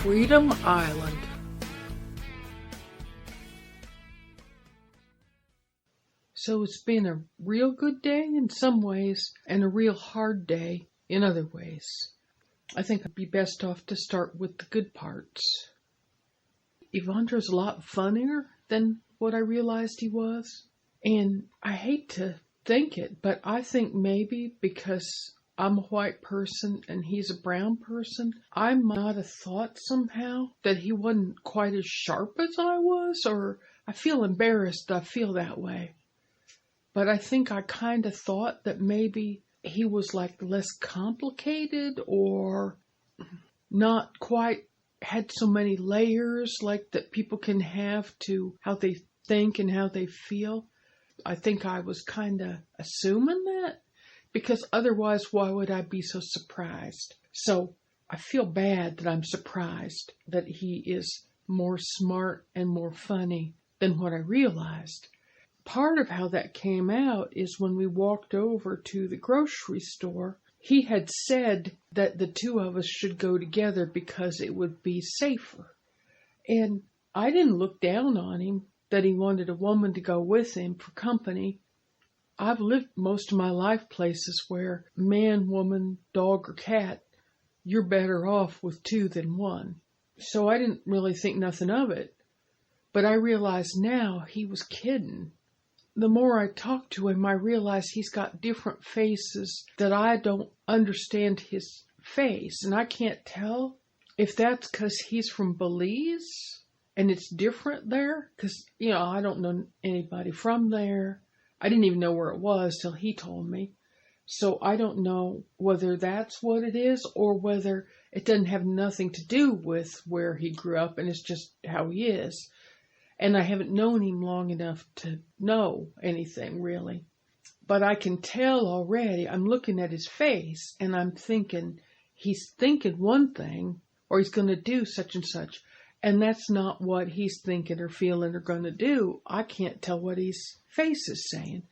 Freedom Island. So it's been a real good day in some ways and a real hard day in other ways. I think I'd be best off to start with the good parts. Evandro's a lot funnier than what I realized he was. And I hate to think it, but I think maybe because I'm a white person and he's a brown person, I might have thought somehow that he wasn't quite as sharp as I was, or I feel embarrassed I feel that way. But I think I kind of thought that maybe he was like less complicated or not quite had so many layers like that people can have to how they think and how they feel. I think I was kind of assuming that. Because otherwise, why would I be so surprised? So I feel bad that I'm surprised that he is more smart and more funny than what I realized. Part of how that came out is when we walked over to the grocery store, he had said that the two of us should go together because it would be safer. And I didn't look down on him that he wanted a woman to go with him for company. I've lived most of my life places where man, woman, dog, or cat, you're better off with two than one. So I didn't really think nothing of it. But I realize now he was kidding. The more I talk to him, I realize he's got different faces that I don't understand his face. And I can't tell if that's because he's from Belize and it's different there. Because, I don't know anybody from there. I didn't even know where it was till he told me. So I don't know whether that's what it is or whether it doesn't have nothing to do with where he grew up and it's just how he is. And I haven't known him long enough to know anything really. But I can tell already, I'm looking at his face and I'm thinking he's thinking one thing or he's going to do such and such. And that's not what he's thinking or feeling or going to do. I can't tell what his face is saying.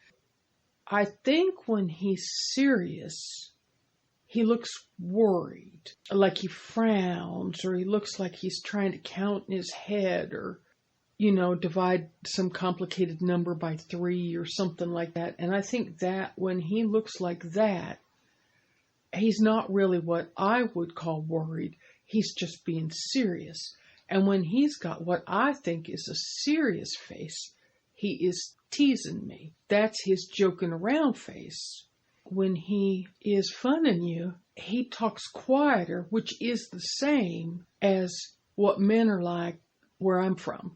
I think when he's serious, he looks worried, like he frowns, or he looks like he's trying to count in his head, or, divide some complicated number by 3 or something like that. And I think that when he looks like that, he's not really what I would call worried. He's just being serious. And when he's got what I think is a serious face, he is teasing me. That's his joking around face. When he is funning you, he talks quieter, which is the same as what men are like where I'm from.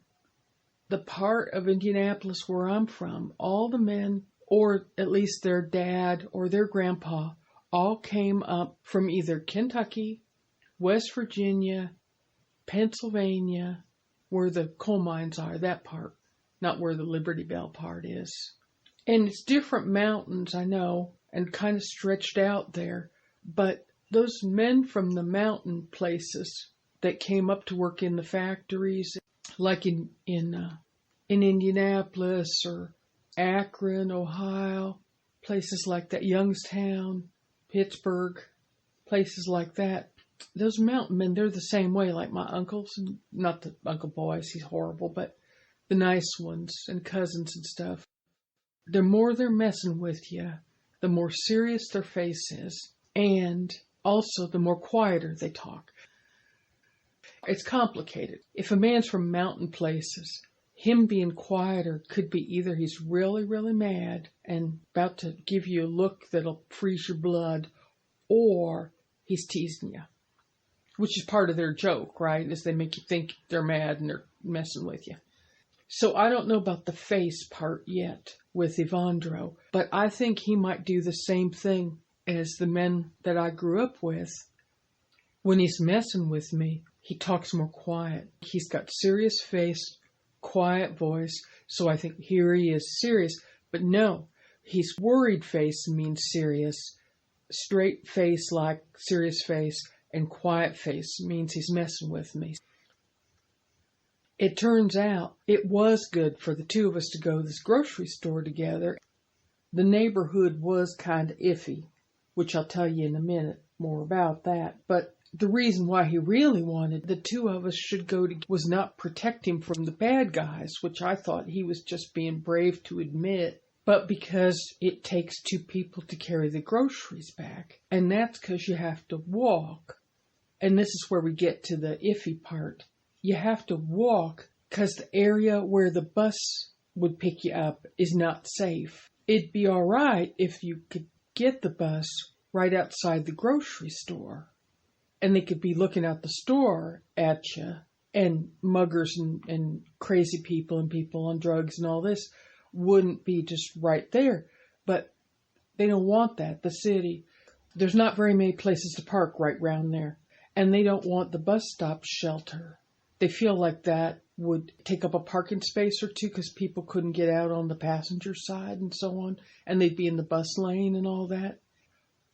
The part of Indianapolis where I'm from, all the men, or at least their dad or their grandpa, all came up from either Kentucky, West Virginia, Pennsylvania, where the coal mines are, that part, not where the Liberty Bell part is. And it's different mountains, I know, and kind of stretched out there, but those men from the mountain places that came up to work in the factories, like in Indianapolis or Akron, Ohio, places like that, Youngstown, Pittsburgh, places like that, those mountain men, they're the same way, like my uncles, and not the Uncle Boys, he's horrible, but the nice ones and cousins and stuff. The more they're messing with you, the more serious their face is, and also the more quieter they talk. It's complicated. If a man's from mountain places, him being quieter could be either he's really, really mad and about to give you a look that'll freeze your blood, or he's teasing you. Which is part of their joke, right? Is they make you think they're mad and they're messing with you. So I don't know about the face part yet with Evandro, but I think he might do the same thing as the men that I grew up with. When he's messing with me, he talks more quiet. He's got serious face, quiet voice, so I think here he is serious. But no, he's worried face means serious, straight face like serious face, and quiet face means he's messing with me. It turns out it was good for the two of us to go to this grocery store together. The neighborhood was kind of iffy, which I'll tell you in a minute more about that. But the reason why he really wanted the two of us should go to was not protect him from the bad guys, which I thought he was just being brave to admit, but because it takes two people to carry the groceries back. And that's because you have to walk. And this is where we get to the iffy part. You have to walk because the area where the bus would pick you up is not safe. It'd be all right if you could get the bus right outside the grocery store. And they could be looking out the store at you. And muggers and crazy people and people on drugs and all this wouldn't be just right there. But they don't want that. The city, there's not very many places to park right round there. And they don't want the bus stop shelter. They feel like that would take up a parking space or two because people couldn't get out on the passenger side and so on. And they'd be in the bus lane and all that.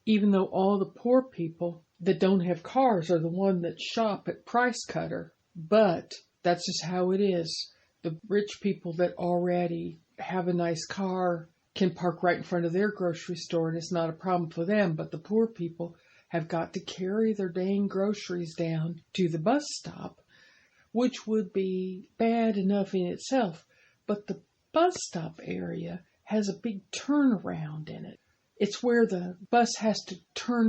Even though all the poor people that don't have cars are the one that shop at Price Cutter. But that's just how it is. The rich people that already have a nice car can park right in front of their grocery store and it's not a problem for them. But the poor people have got to carry their dang groceries down to the bus stop, which would be bad enough in itself. But the bus stop area has a big turnaround in it. It's where the bus has to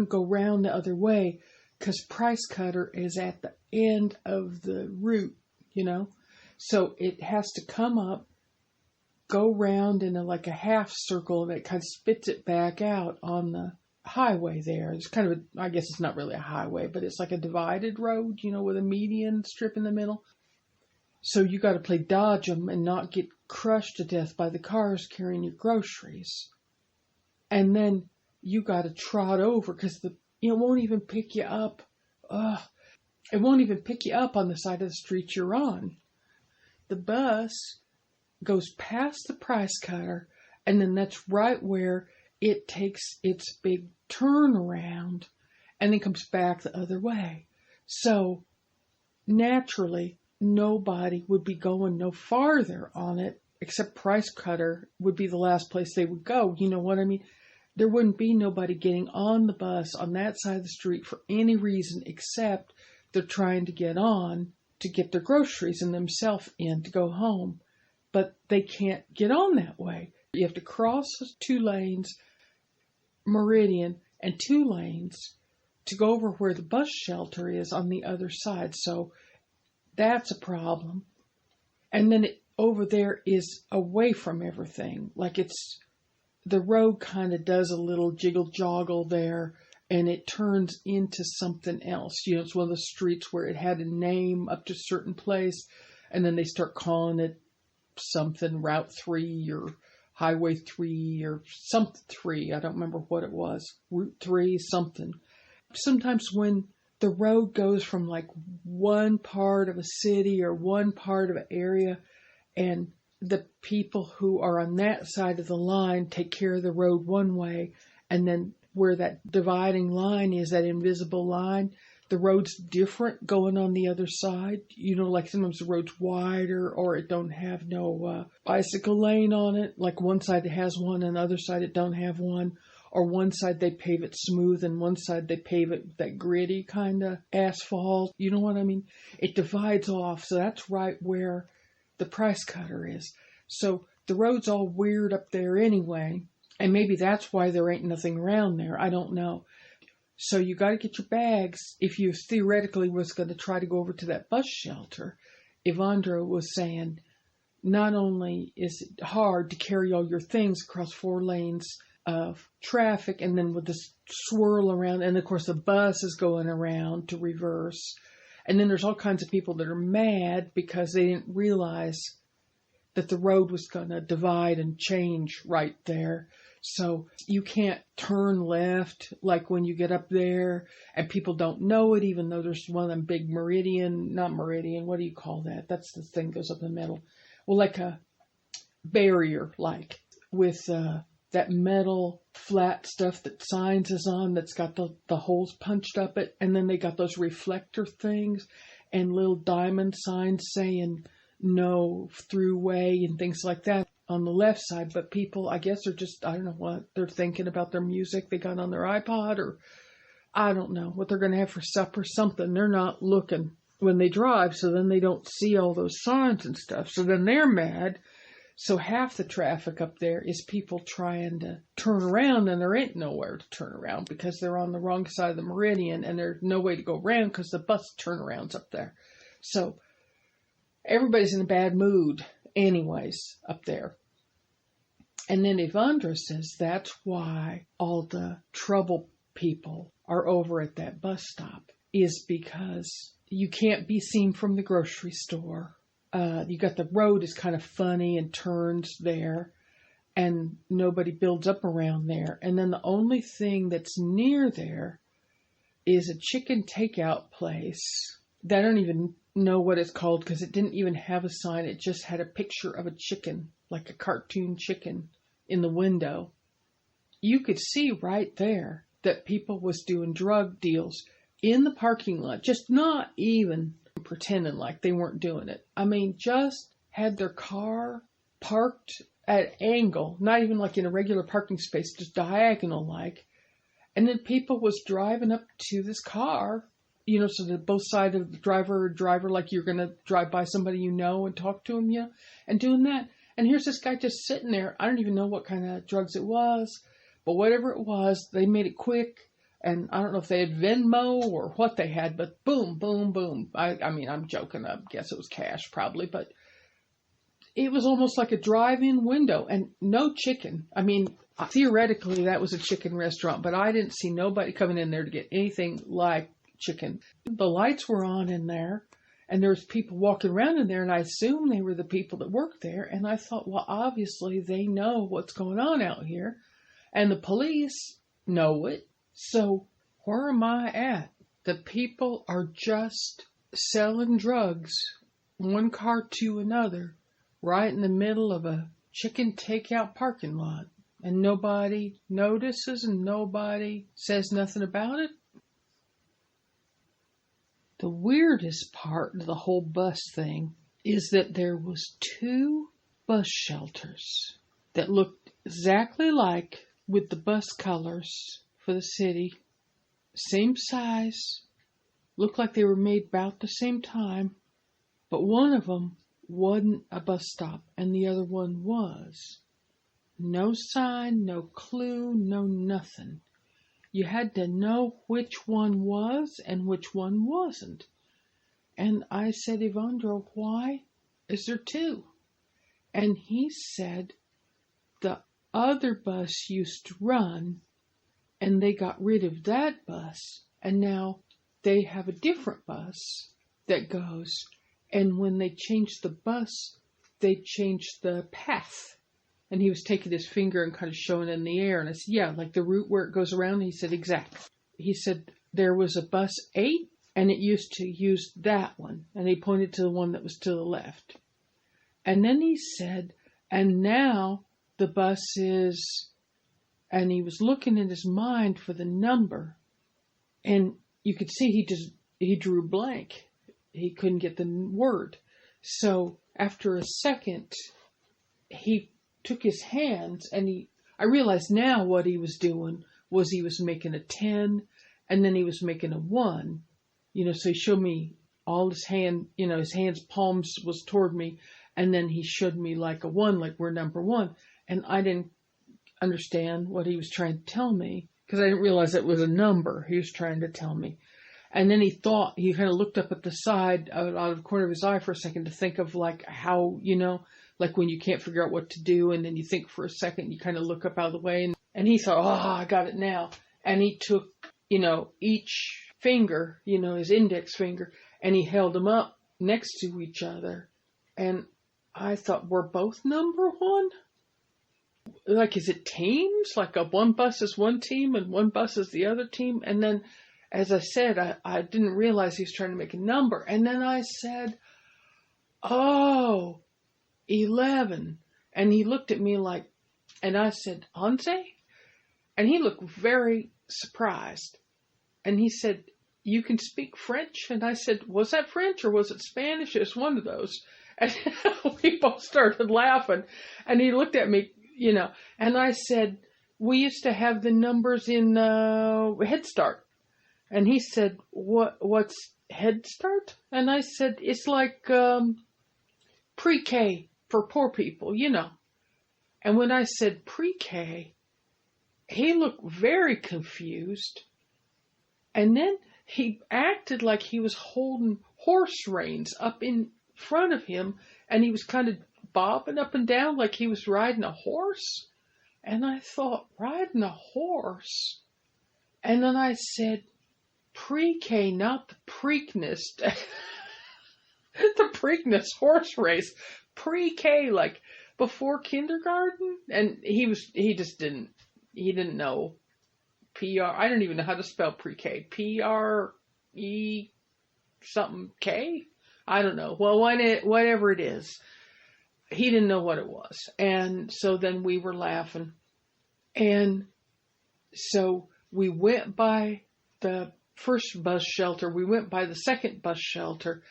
go round the other way because Price Cutter is at the end of the route, So it has to come up, go round in like a half circle, and it kind of spits it back out on the highway there. It's kind of I guess it's not really a highway, but it's like a divided road, with a median strip in the middle. So you got to play dodge them and not get crushed to death by the cars carrying your groceries. And then you got to trot over because it won't even pick you up. It won't even pick you up on the side of the street you're on. The bus goes past the Price Cutter, and then that's right where it takes its big turnaround and then comes back the other way. So naturally, nobody would be going no farther on it except Price Cutter would be the last place they would go. You know what I mean? There wouldn't be nobody getting on the bus on that side of the street for any reason except they're trying to get on to get their groceries and themselves in to go home. But they can't get on that way. You have to cross 2 lanes, Meridian, and 2 lanes to go over where the bus shelter is on the other side. So that's a problem. And then over there is away from everything. Like the road kind of does a little jiggle joggle there and it turns into something else. It's one of the streets where it had a name up to a certain place and then they start calling it something, Route 3 or Highway 3 or something 3. I don't remember what it was. Route 3, something. Sometimes when the road goes from like one part of a city or one part of an area and the people who are on that side of the line take care of the road one way, and then where that dividing line is, that invisible line, the road's different going on the other side. Like sometimes the road's wider or it don't have no bicycle lane on it. Like one side it has one and the other side it don't have one. Or one side they pave it smooth and one side they pave it with that gritty kind of asphalt. You know what I mean? It divides off. So that's right where the Price Cutter is. So the road's all weird up there anyway. And maybe that's why there ain't nothing around there. I don't know. So you got to get your bags. If you theoretically was going to try to go over to that bus shelter, Evandro was saying, not only is it hard to carry all your things across 4 lanes of traffic and then with this swirl around, and of course the bus is going around to reverse. And then there's all kinds of people that are mad because they didn't realize that the road was going to divide and change right there. So you can't turn left like when you get up there, and people don't know it, even though there's one of them big not meridian, what do you call that? That's the thing that goes up in the middle. Well, like a barrier, like with that metal flat stuff that signs is on that's got the holes punched up it, and then they got those reflector things and little diamond signs saying no throughway and things like that on the left side. But people, I guess, are just, I don't know what they're thinking about their music they got on their iPod, or I don't know what they're going to have for supper, something. They're not looking when they drive, so then they don't see all those signs and stuff. So then they're mad. So half the traffic up there is people trying to turn around, and there ain't nowhere to turn around because they're on the wrong side of the meridian, and there's no way to go around because the bus turnaround's up there. So everybody's in a bad mood anyways up there. And then Evandra says that's why all the trouble people are over at that bus stop, is because you can't be seen from the grocery store. You got the road is kind of funny and turns there, and nobody builds up around there. And then the only thing that's near there is a chicken takeout place that I don't even know what it's called because it didn't even have a sign. It just had a picture of a chicken, like a cartoon chicken, in the window. You could see right there that people was doing drug deals in the parking lot, just not even pretending like they weren't doing it. I mean, just had their car parked at an angle, not even like in a regular parking space, just diagonal like. And then people was driving up to this car, you know, so that both sides of the driver, like you're going to drive by somebody you know and talk to them, you know, and doing that. And here's this guy just sitting there. I don't even know what kind of drugs it was, but whatever it was, they made it quick. And I don't know if they had Venmo or what they had, but boom, boom, boom. I mean, I'm joking. I guess it was cash probably, but it was almost like a drive-in window and no chicken. I mean, theoretically that was a chicken restaurant, but I didn't see nobody coming in there to get anything like chicken. The lights were on in there, and there was people walking around in there, and I assumed they were the people that worked there. And I thought, well, obviously they know what's going on out here, and the police know it. So where am I at? The people are just selling drugs, one car to another, right in the middle of a chicken takeout parking lot. And nobody notices and nobody says nothing about it. The weirdest part of the whole bus thing is that there was 2 bus shelters that looked exactly like with the bus colors for the city, same size, looked like they were made about the same time, but one of them wasn't a bus stop and the other one was. No sign, no clue, no nothing. You had to know which one was and which one wasn't. And I said, Evandro, why is there 2? And he said the other bus used to run, and they got rid of that bus, and now they have a different bus that goes. And when they changed the bus, they changed the path. And he was taking his finger and kind of showing it in the air. And I said, yeah, like the route where it goes around. And he said, exactly. He said, there was a bus 8, and it used to use that one. And he pointed to the one that was to the left. And then he said, and now the bus is, and he was looking in his mind for the number. And you could see he drew blank. He couldn't get the word. So after a second, he took his hands, and I realized now what he was doing was he was making a 10, and then he was making a 1, you know, so he showed me all his hand, you know, his hands, palms was toward me, and then he showed me like a 1, like we're number 1, and I didn't understand what he was trying to tell me, because I didn't realize it was a number he was trying to tell me. And then he kind of looked up at the side out of the corner of his eye for a second to think of like how, you know, like when you can't figure out what to do, and then you think for a second, you kind of look up out of the way, and he thought, oh, I got it now. And he took, you know, each finger, you know, his index finger, and he held them up next to each other. And I thought, we're both number 1? Like, is it teams? Like one bus is one team and one bus is the other team? And then, as I said, I didn't realize he was trying to make a number. And then I said, oh, 11. And he looked at me like, and I said, 11? And he looked very surprised. And he said, you can speak French? And I said, was that French or was it Spanish? It was one of those. And we both started laughing. And he looked at me, you know, and I said, we used to have the numbers in Head Start. And he said, what's Head Start? And I said, it's like pre-K for poor people, you know. And when I said pre-K, he looked very confused. And then he acted like he was holding horse reins up in front of him, and he was kind of bobbing up and down like he was riding a horse. And I thought, riding a horse? And then I said, pre-K, not the Preakness. The Preakness horse race. Pre-K, like before kindergarten. And he didn't know I don't even know how to spell pre-K. P-R-E something K? I don't know. Well, whatever it is, he didn't know what it was. And so then we were laughing. And so we went by the first bus shelter. We went by the second bus shelter.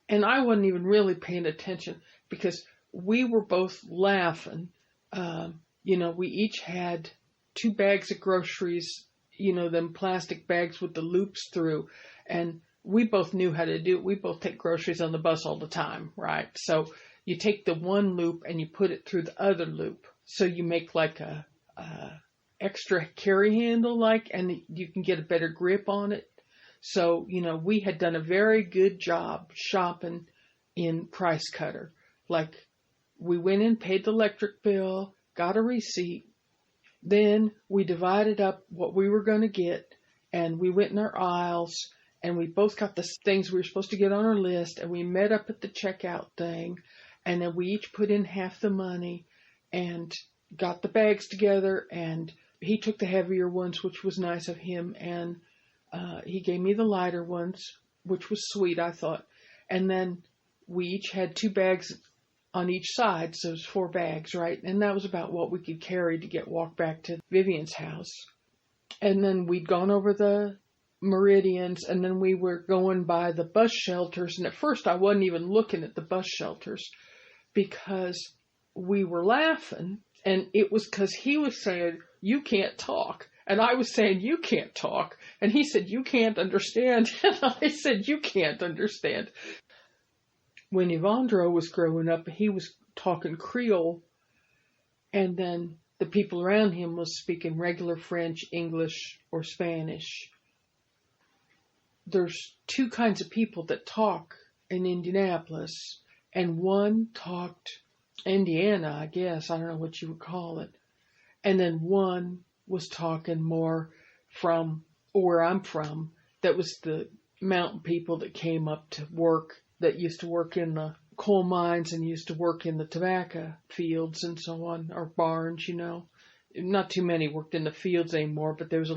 And I wasn't even really paying attention because we were both laughing. We each had 2 bags of groceries, them plastic bags with the loops through. And we both knew how to do it. We both take groceries on the bus all the time, right? So you take the one loop and you put it through the other loop. So you make like a extra carry handle, and you can get a better grip on it. So, we had done a very good job shopping in Price Cutter. Like, we went in, paid the electric bill, got a receipt. Then we divided up what we were going to get, and we went in our aisles, and we both got the things we were supposed to get on our list, and we met up at the checkout thing, and then we each put in half the money and got the bags together, and he took the heavier ones, which was nice of him, and he gave me the lighter ones, which was sweet, I thought. And then we each had 2 bags on each side, so it was 4 bags, right? And that was about what we could carry to walk back to Vivian's house. And then we'd gone over the meridians, and then we were going by the bus shelters. And at first I wasn't even looking at the bus shelters because we were laughing. And it was because he was saying, you can't talk. And I was saying, you can't talk. And he said, you can't understand. And I said, you can't understand. When Evandro was growing up, he was talking Creole. And then the people around him was speaking regular French, English, or Spanish. There's 2 kinds of people that talk in Indianapolis. And one talked Indiana, I guess. I don't know what you would call it. And then one was talking more from where I'm from. That was the mountain people that came up to work, that used to work in the coal mines and used to work in the tobacco fields and so on, or barns, Not too many worked in the fields anymore, but there was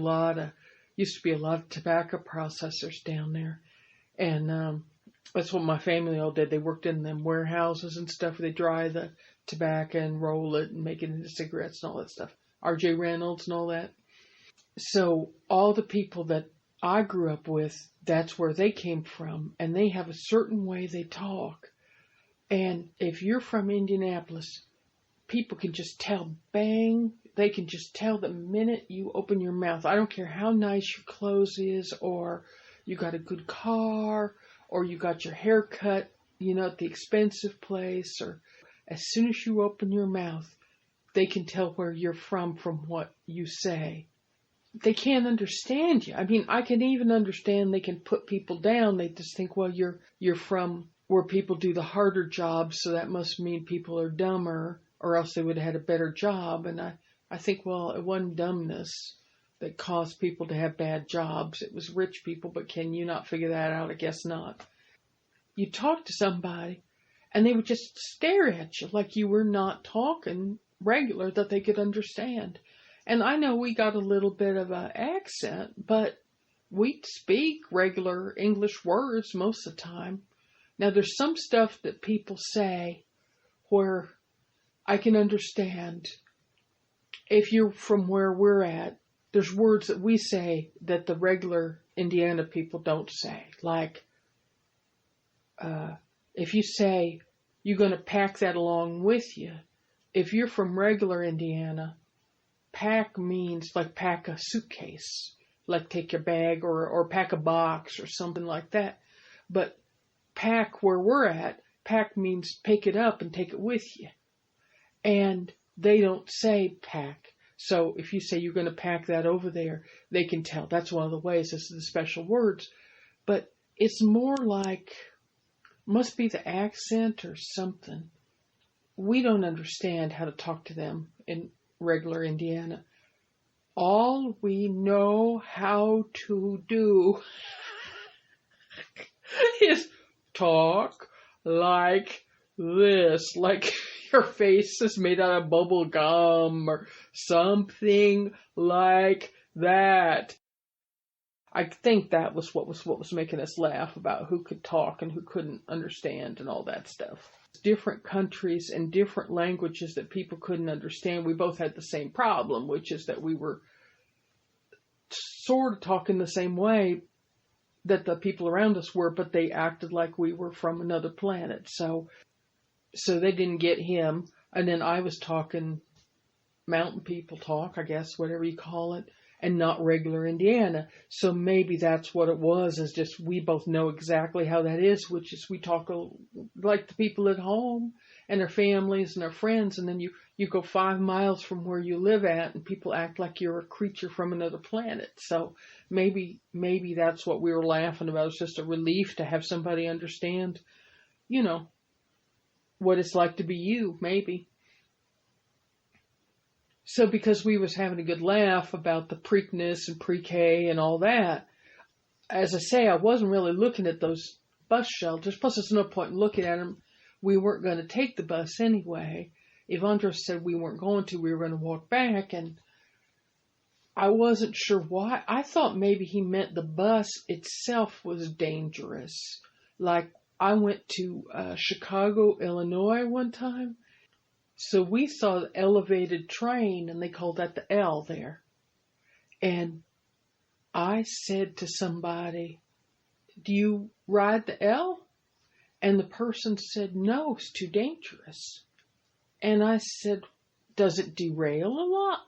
used to be a lot of tobacco processors down there. And that's what my family all did. They worked in them warehouses and stuff where they dry the tobacco and roll it and make it into cigarettes and all that stuff. R.J. Reynolds and all that. So all the people that I grew up with, that's where they came from. And they have a certain way they talk. And if you're from Indianapolis, people can just tell, bang, they can just tell the minute you open your mouth. I don't care how nice your clothes is, or you got a good car, or you got your hair cut, at the expensive place, or as soon as you open your mouth, they can tell where you're from what you say. They can't understand you. I mean, I can even understand they can put people down. They just think, well, you're from where people do the harder jobs, so that must mean people are dumber, or else they would have had a better job. And I think, well, it wasn't dumbness that caused people to have bad jobs. It was rich people, but can you not figure that out? I guess not. You talk to somebody, and they would just stare at you like you were not talking regular, that they could understand. And I know we got a little bit of an accent, but we speak regular English words most of the time. Now, there's some stuff that people say where I can understand. If you're from where we're at, there's words that we say that the regular Indiana people don't say. Like, if you say, you're going to pack that along with you. If you're from regular Indiana, pack means like pack a suitcase. like take your bag or pack a box or something like that. But pack where we're at, pack means pick it up and take it with you. And they don't say pack. So if you say you're going to pack that over there, they can tell. That's one of the ways. This is the special words. But it's more like, must be the accent or something. We don't understand how to talk to them in regular Indiana. All we know how to do is talk like this, like your face is made out of bubble gum or something like that. I think that was what was making us laugh about who could talk and who couldn't understand and all that stuff. Different countries and different languages that people couldn't understand. We both had the same problem, which is that we were sort of talking the same way that the people around us were, but they acted like we were from another planet. So they didn't get him. And then I was talking mountain people talk, I guess, whatever you call it, and not regular Indiana. So maybe that's what it was, is just we both know exactly how that is, which is we talk like the people at home and their families and their friends, and then you go 5 miles from where you live at and people act like you're a creature from another planet. So maybe that's what we were laughing about. It's just a relief to have somebody understand, what it's like to be you, maybe. So because we was having a good laugh about the Preakness and pre-K and all that, as I say, I wasn't really looking at those bus shelters. Plus, there's no point in looking at them. We weren't going to take the bus anyway. Evandro said we weren't going to. We were going to walk back, and I wasn't sure why. I thought maybe he meant the bus itself was dangerous. Like, I went to Chicago, Illinois one time. So we saw the elevated train, and they called that the L there. And I said to somebody, "Do you ride the L?" And the person said, "No, it's too dangerous." And I said, "Does it derail a lot?"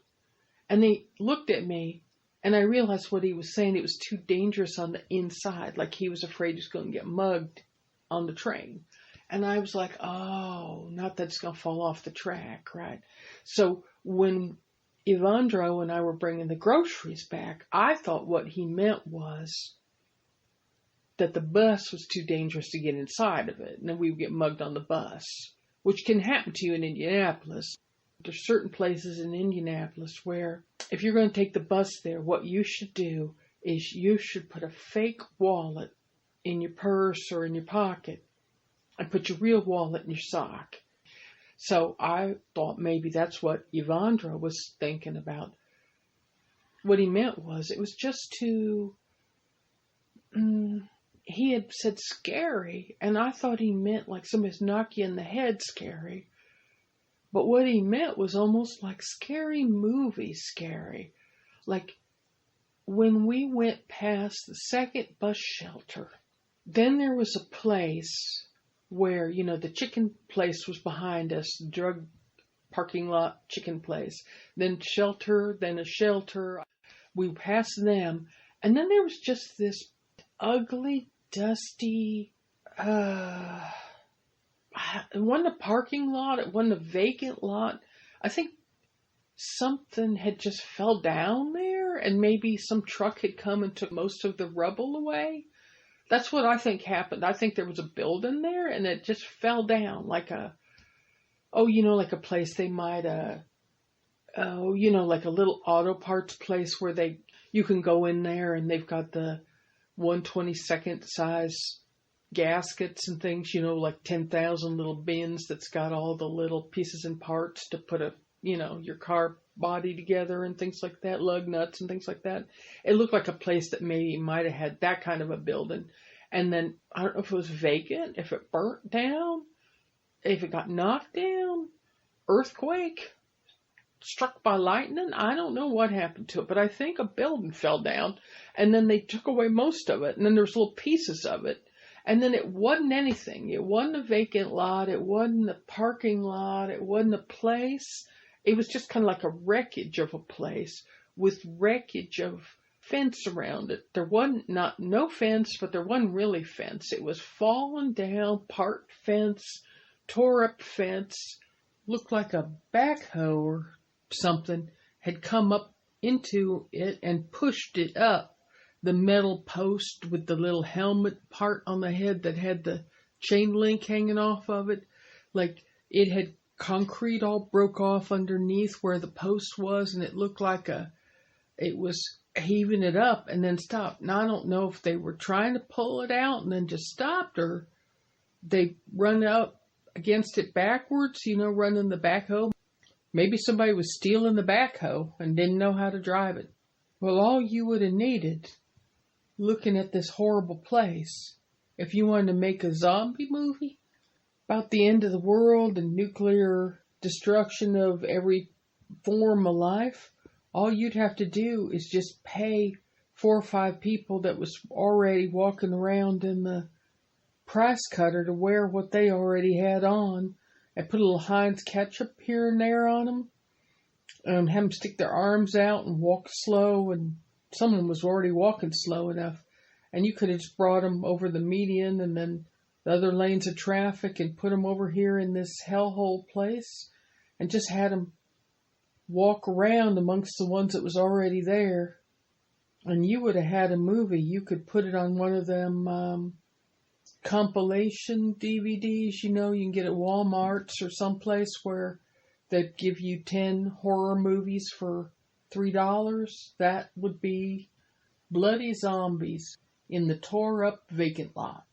And they looked at me, and I realized what he was saying. It was too dangerous on the inside, like he was afraid he was going to get mugged on the train. And I was like, oh, not that it's going to fall off the track, right? So when Evandro and I were bringing the groceries back, I thought what he meant was that the bus was too dangerous to get inside of it, and then we would get mugged on the bus, which can happen to you in Indianapolis. There's certain places in Indianapolis where if you're going to take the bus there, what you should do is you should put a fake wallet in your purse or in your pocket and put your real wallet in your sock. So I thought maybe that's what Evandro was thinking about. What he meant was it was just too... he had said scary, and I thought he meant like somebody's knock you in the head scary. But what he meant was almost like scary movie scary. Like when we went past the second bus shelter, then there was a place where, the chicken place was behind us, drug parking lot chicken place, then shelter, then a shelter. We passed them, and then there was just this ugly, dusty, it wasn't a parking lot, it wasn't a vacant lot. I think something had just fell down there, and maybe some truck had come and took most of the rubble away. That's what I think happened. I think there was a building there, and it just fell down like like a place they might, like a little auto parts place where you can go in there and they've got the 1/22 size gaskets and things, like 10,000 little bins that's got all the little pieces and parts to put your car body together and things like that, lug nuts and things like that. It looked like a place that maybe might have had that kind of a building. And then, I don't know if it was vacant, if it burnt down, if it got knocked down, earthquake, struck by lightning. I don't know what happened to it, but I think a building fell down, and then they took away most of it, and then there's little pieces of it. And then it wasn't anything. It wasn't a vacant lot. It wasn't a parking lot. It wasn't a place. It was just kind of like a wreckage of a place with wreckage of fence around it. There wasn't no fence, but there wasn't really fence. It was fallen down, part fence, tore up fence, looked like a backhoe or something had come up into it and pushed it up. The metal post with the little helmet part on the head that had the chain link hanging off of it, like it had concrete all broke off underneath where the post was, and it looked like it was heaving it up and then stopped. Now I don't know if they were trying to pull it out and then just stopped, or they run up against it backwards, running the backhoe. Maybe somebody was stealing the backhoe and didn't know how to drive it. Well, all you would have needed, looking at this horrible place, if you wanted to make a zombie movie about the end of the world and nuclear destruction of every form of life, all you'd have to do is just pay 4 or 5 people that was already walking around in the price cutter to wear what they already had on, and put a little Heinz ketchup here and there on them, and have them stick their arms out and walk slow, and someone was already walking slow enough, and you could have just brought them over the median and then the other lanes of traffic and put them over here in this hellhole place and just had them walk around amongst the ones that was already there, and you would have had a movie. You could put it on one of them compilation DVDs, you can get at Walmart's or someplace where they'd give you 10 horror movies for $3. That would be Bloody Zombies in the Tore Up Vacant Lot.